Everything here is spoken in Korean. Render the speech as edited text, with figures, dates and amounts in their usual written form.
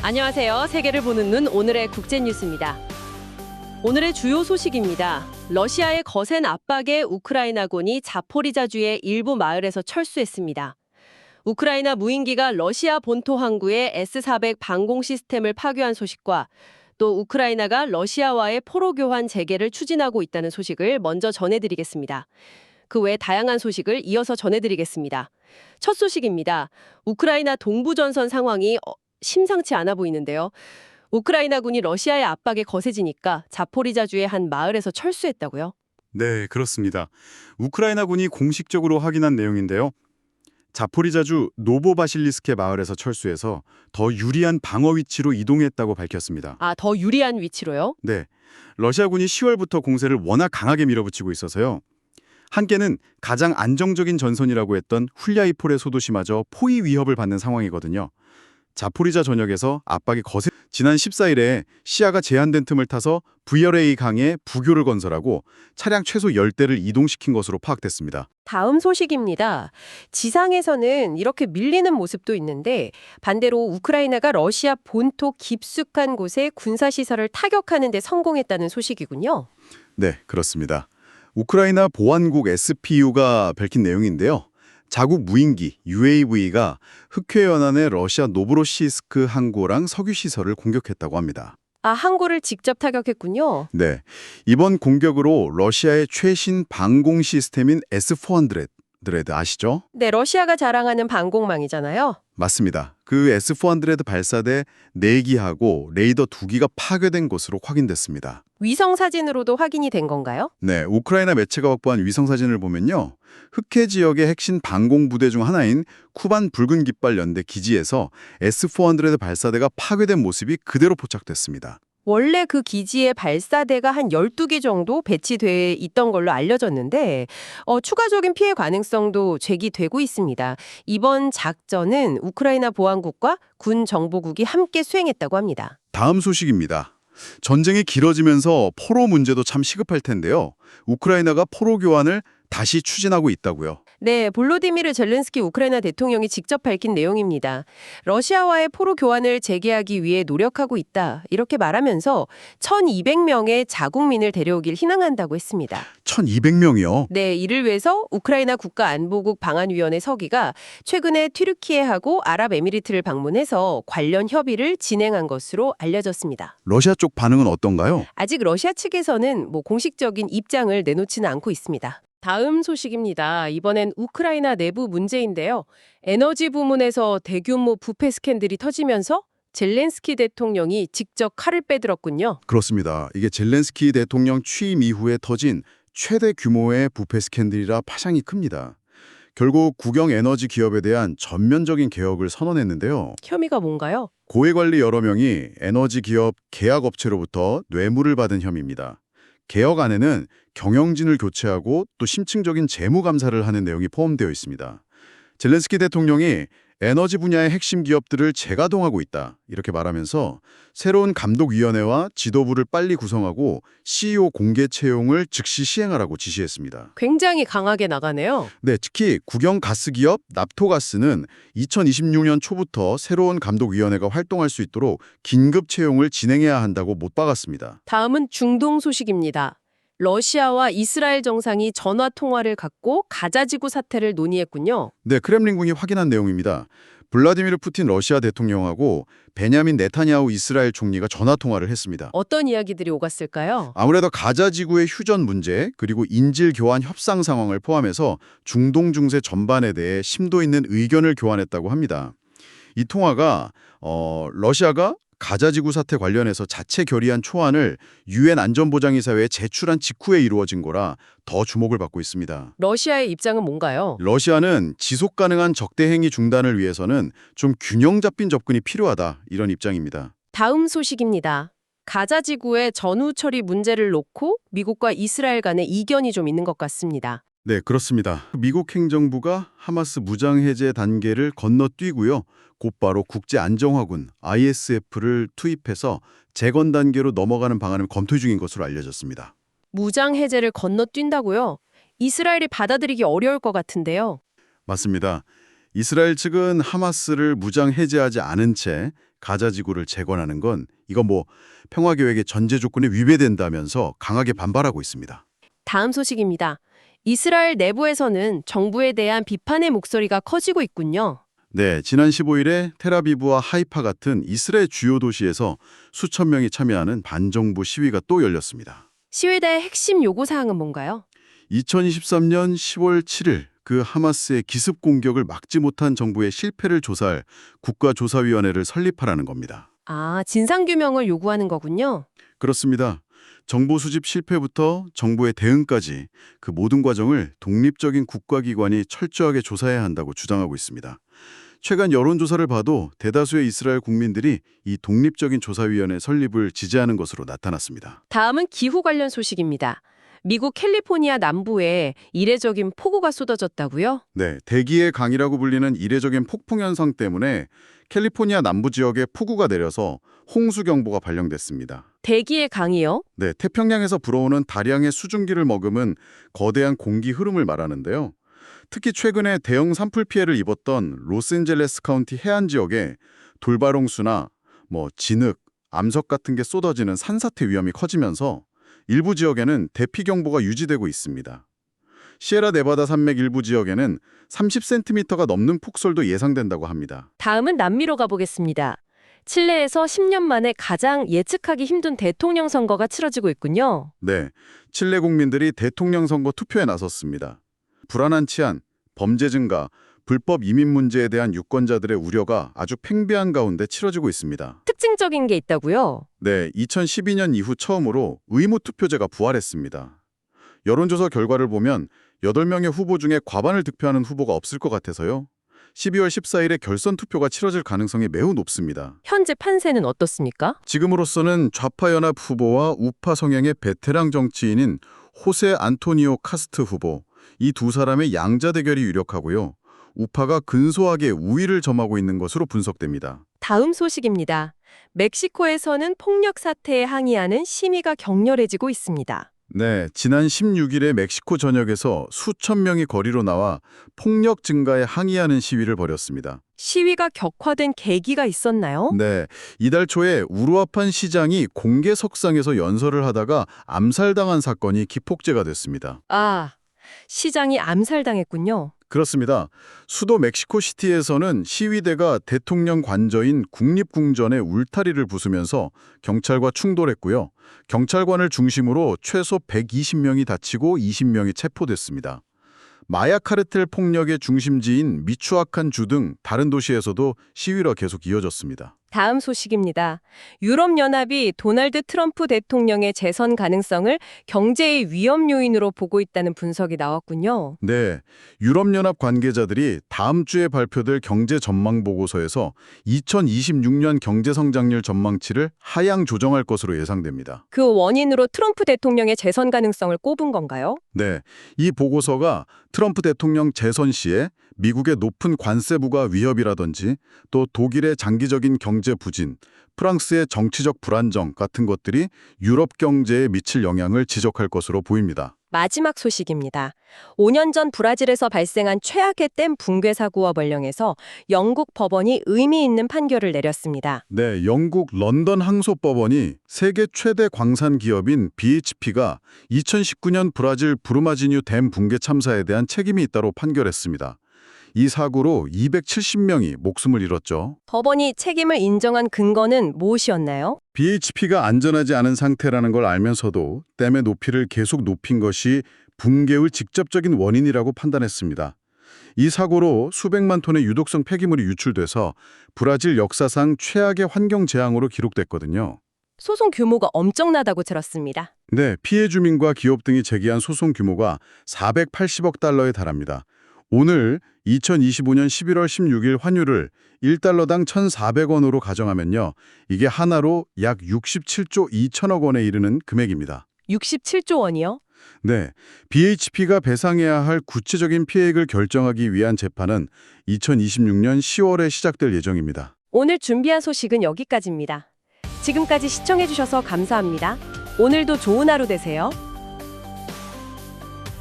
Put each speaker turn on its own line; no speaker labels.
안녕하세요. 세계를 보는 눈 오늘의 국제뉴스입니다. 오늘의 주요 소식입니다. 러시아의 거센 압박에 우크라이나군이 자포리자주의 일부 마을에서 철수했습니다. 우크라이나 무인기가 러시아 본토 항구의 S-400 방공 시스템을 파괴한 소식과 또 우크라이나가 러시아와의 포로 교환 재개를 추진하고 있다는 소식을 먼저 전해드리겠습니다. 그 외 다양한 소식을 이어서 전해드리겠습니다. 첫 소식입니다. 우크라이나 동부 전선 상황이 심상치 않아 보이는데요. 우크라이나군이 러시아의 압박에 거세지니까 자포리자주의 한 마을에서 철수했다고요?
네, 그렇습니다. 우크라이나군이 공식적으로 확인한 내용인데요. 자포리자주 노보바실리스케 마을에서 철수해서 더 유리한 방어 위치로 이동했다고 밝혔습니다.
아, 더 유리한 위치로요?
네, 러시아군이 10월부터 공세를 워낙 강하게 밀어붙이고 있어서요. 한께는 가장 안정적인 전선이라고 했던 훌야이폴의 소도시마저 포위 위협을 받는 상황이거든요. 자포리자 전역에서 압박이 지난 14일에 시야가 제한된 틈을 타서 VLA 강에 부교를 건설하고 차량 최소 10대를 이동시킨 것으로 파악됐습니다.
다음 소식입니다. 지상에서는 이렇게 밀리는 모습도 있는데 반대로 우크라이나가 러시아 본토 깊숙한 곳에 군사시설을 타격하는 데 성공했다는 소식이군요.
네, 그렇습니다. 우크라이나 보안국 SPU가 밝힌 내용인데요. 자국 무인기 UAV가 흑해 연안의 러시아 노브로시스크 항구랑 석유 시설을 공격했다고 합니다.
아, 항구를 직접 타격했군요.
네, 이번 공격으로 러시아의 최신 방공 시스템인 S-400 아시죠?
네, 러시아가 자랑하는 방공망이잖아요.
맞습니다. 그 S-400 발사대 4기하고 레이더 2기가 파괴된 것으로 확인됐습니다.
위성 사진으로도 확인이 된 건가요?
네, 우크라이나 매체가 확보한 위성사진을 보면요. 흑해 지역의 핵심 방공 부대 중 하나인 쿠반 붉은 깃발 연대 기지에서 S-400 발사대가 파괴된 모습이 그대로 포착됐습니다.
원래 그 기지에 발사대가 한 12개 정도 배치돼 있던 걸로 알려졌는데 추가적인 피해 가능성도 제기되고 있습니다. 이번 작전은 우크라이나 보안국과 군 정보국이 함께 수행했다고 합니다.
다음 소식입니다. 전쟁이 길어지면서 포로 문제도 참 시급할 텐데요. 우크라이나가 포로 교환을 다시 추진하고 있다고요.
네, 볼로디미르 젤렌스키 우크라이나 대통령이 직접 밝힌 내용입니다. 러시아와의 포로 교환을 재개하기 위해 노력하고 있다. 이렇게 말하면서 1,200명의 자국민을 데려오길 희망한다고 했습니다.
1,200명이요?
네, 이를 위해서 우크라이나 국가안보국 방한위원회 서기가 최근에 튀르키예하고 아랍에미리트를 방문해서 관련 협의를 진행한 것으로 알려졌습니다.
러시아 쪽 반응은 어떤가요?
아직 러시아 측에서는 공식적인 입장을 내놓지는 않고 있습니다. 다음 소식입니다. 이번엔 우크라이나 내부 문제인데요. 에너지 부문에서 대규모 부패 스캔들이 터지면서 젤렌스키 대통령이 직접 칼을 빼들었군요.
그렇습니다. 이게 젤렌스키 대통령 취임 이후에 터진 최대 규모의 부패 스캔들이라 파장이 큽니다. 결국 국영 에너지 기업에 대한 전면적인 개혁을 선언했는데요.
혐의가 뭔가요?
고위관리 여러 명이 에너지 기업 계약업체로부터 뇌물을 받은 혐의입니다. 개혁안에는 경영진을 교체하고 또 심층적인 재무 감사를 하는 내용이 포함되어 있습니다. 젤렌스키 대통령이 에너지 분야의 핵심 기업들을 재가동하고 있다 이렇게 말하면서 새로운 감독위원회와 지도부를 빨리 구성하고 CEO 공개 채용을 즉시 시행하라고 지시했습니다.
굉장히 강하게 나가네요.
네, 특히 국영 가스 기업 납토가스는 2026년 초부터 새로운 감독위원회가 활동할 수 있도록 긴급 채용을 진행해야 한다고 못 박았습니다.
다음은 중동 소식입니다. 러시아와 이스라엘 정상이 전화 통화를 갖고 가자지구 사태를 논의했군요.
네, 크렘린궁이 확인한 내용입니다. 블라디미르 푸틴 러시아 대통령하고 베냐민 네타냐후 이스라엘 총리가 전화 통화를 했습니다.
어떤 이야기들이 오갔을까요?
아무래도 가자 지구의 휴전 문제 그리고 인질 교환 협상 상황을 포함해서 중동 중세 전반에 대해 심도 있는 의견을 교환했다고 합니다. 이 통화가 러시아가 가자 지구 사태 관련해서 자체 결의한 초안을 유엔 안전보장이사회에 제출한 직후에 이루어진 거라 더 주목을 받고 있습니다.
러시아의 입장은 뭔가요?
러시아는 지속 가능한 적대 행위 중단을 위해서는 좀 균형 잡힌 접근이 필요하다 이런 입장입니다.
다음 소식입니다. 가자 지구의 전후 처리 문제를 놓고 미국과 이스라엘 간의 이견이 좀 있는 것 같습니다.
네, 그렇습니다. 미국 행정부가 하마스 무장 해제 단계를 건너뛰고요. 곧바로 국제안정화군 ISF를 투입해서 재건 단계로 넘어가는 방안을 검토 중인 것으로 알려졌습니다.
무장 해제를 건너뛴다고요? 이스라엘이 받아들이기 어려울 것 같은데요.
맞습니다. 이스라엘 측은 하마스를 무장 해제하지 않은 채 가자 지구를 재건하는 건 이거 평화계획의 전제 조건에 위배된다면서 강하게 반발하고 있습니다.
다음 소식입니다. 이스라엘 내부에서는 정부에 대한 비판의 목소리가 커지고 있군요.
네, 지난 15일에 텔아비브와 하이파 같은 이스라엘 주요 도시에서 수천 명이 참여하는 반정부 시위가 또 열렸습니다.
시위대의 핵심 요구사항은 뭔가요?
2023년 10월 7일 그 하마스의 기습 공격을 막지 못한 정부의 실패를 조사할 국가조사위원회를 설립하라는 겁니다.
아, 진상규명을 요구하는 거군요.
그렇습니다. 정보 수집 실패부터 정부의 대응까지 그 모든 과정을 독립적인 국가기관이 철저하게 조사해야 한다고 주장하고 있습니다. 최근 여론조사를 봐도 대다수의 이스라엘 국민들이 이 독립적인 조사위원회 설립을 지지하는 것으로 나타났습니다.
다음은 기후 관련 소식입니다. 미국 캘리포니아 남부에 이례적인 폭우가 쏟아졌다고요?
네, 대기의 강이라고 불리는 이례적인 폭풍 현상 때문에 캘리포니아 남부 지역에 폭우가 내려서 홍수경보가 발령됐습니다.
대기의 강이요?
네, 태평양에서 불어오는 다량의 수증기를 머금은 거대한 공기 흐름을 말하는데요. 특히 최근에 대형 산불 피해를 입었던 로스앤젤레스 카운티 해안 지역에 돌발홍수나 진흙, 암석 같은 게 쏟아지는 산사태 위험이 커지면서 일부 지역에는 대피경보가 유지되고 있습니다. 시에라 네바다 산맥 일부 지역에는 30cm가 넘는 폭설도 예상된다고 합니다.
다음은 남미로 가보겠습니다. 칠레에서 10년 만에 가장 예측하기 힘든 대통령 선거가 치러지고 있군요.
네, 칠레 국민들이 대통령 선거 투표에 나섰습니다. 불안한 치안, 범죄 증가, 불법 이민 문제에 대한 유권자들의 우려가 아주 팽배한 가운데 치러지고 있습니다.
특징적인 게 있다고요?
네, 2012년 이후 처음으로 의무 투표제가 부활했습니다. 여론조사 결과를 보면 8명의 후보 중에 과반을 득표하는 후보가 없을 것 같아서요. 12월 14일에 결선 투표가 치러질 가능성이 매우 높습니다.
현재 판세는 어떻습니까?
지금으로서는 좌파 연합 후보와 우파 성향의 베테랑 정치인인 호세 안토니오 카스트 후보, 이 두 사람의 양자 대결이 유력하고요. 우파가 근소하게 우위를 점하고 있는 것으로 분석됩니다.
다음 소식입니다. 멕시코에서는 폭력 사태에 항의하는 시위가 격렬해지고 있습니다.
네, 지난 16일에 멕시코 전역에서 수천 명이 거리로 나와 폭력 증가에 항의하는 시위를 벌였습니다.
시위가 격화된 계기가 있었나요?
네, 이달 초에 우루아판 시장이 공개석상에서 연설을 하다가 암살당한 사건이 기폭제가 됐습니다.
아, 시장이 암살당했군요.
그렇습니다. 수도 멕시코시티에서는 시위대가 대통령 관저인 국립궁전에 울타리를 부수면서 경찰과 충돌했고요. 경찰관을 중심으로 최소 120명이 다치고 20명이 체포됐습니다. 마약 카르텔 폭력의 중심지인 미추아칸 주 등 다른 도시에서도 시위가 계속 이어졌습니다.
다음 소식입니다. 유럽연합이 도널드 트럼프 대통령의 재선 가능성을 경제의 위험 요인으로 보고 있다는 분석이 나왔군요.
네, 유럽연합 관계자들이 다음 주에 발표될 경제 전망 보고서에서 2026년 경제 성장률 전망치를 하향 조정할 것으로 예상됩니다.
그 원인으로 트럼프 대통령의 재선 가능성을 꼽은 건가요?
네, 이 보고서가 트럼프 대통령 재선 시에 미국의 높은 관세 부과 위협이라든지 또 독일의 장기적인 경제 부진, 프랑스의 정치적 불안정 같은 것들이 유럽 경제에 미칠 영향을 지적할 것으로 보입니다.
마지막 소식입니다. 5년 전 브라질에서 발생한 최악의 댐 붕괴 사고와 관련해서 영국 법원이 의미 있는 판결을 내렸습니다.
네, 영국 런던 항소법원이 세계 최대 광산 기업인 BHP가 2019년 브라질 부르마지뉴 댐 붕괴 참사에 대한 책임이 있다고 판결했습니다. 이 사고로 270명이 목숨을 잃었죠.
법원이 책임을 인정한 근거는 무엇이었나요?
BHP가 안전하지 않은 상태라는 걸 알면서도 댐의 높이를 계속 높인 것이 붕괴의 직접적인 원인이라고 판단했습니다. 이 사고로 수백만 톤의 유독성 폐기물이 유출돼서 브라질 역사상 최악의 환경 재앙으로 기록됐거든요.
소송 규모가 엄청나다고 들었습니다.
네, 피해 주민과 기업 등이 제기한 소송 규모가 480억 달러에 달합니다. 오늘 2025년 11월 16일 환율을 1달러당 1,400원으로 가정하면요. 이게 하나로 약 67조 2천억 원에 이르는 금액입니다.
67조 원이요?
네, BHP가 배상해야 할 구체적인 피해액을 결정하기 위한 재판은 2026년 10월에 시작될 예정입니다.
오늘 준비한 소식은 여기까지입니다. 지금까지 시청해주셔서 감사합니다. 오늘도 좋은 하루 되세요.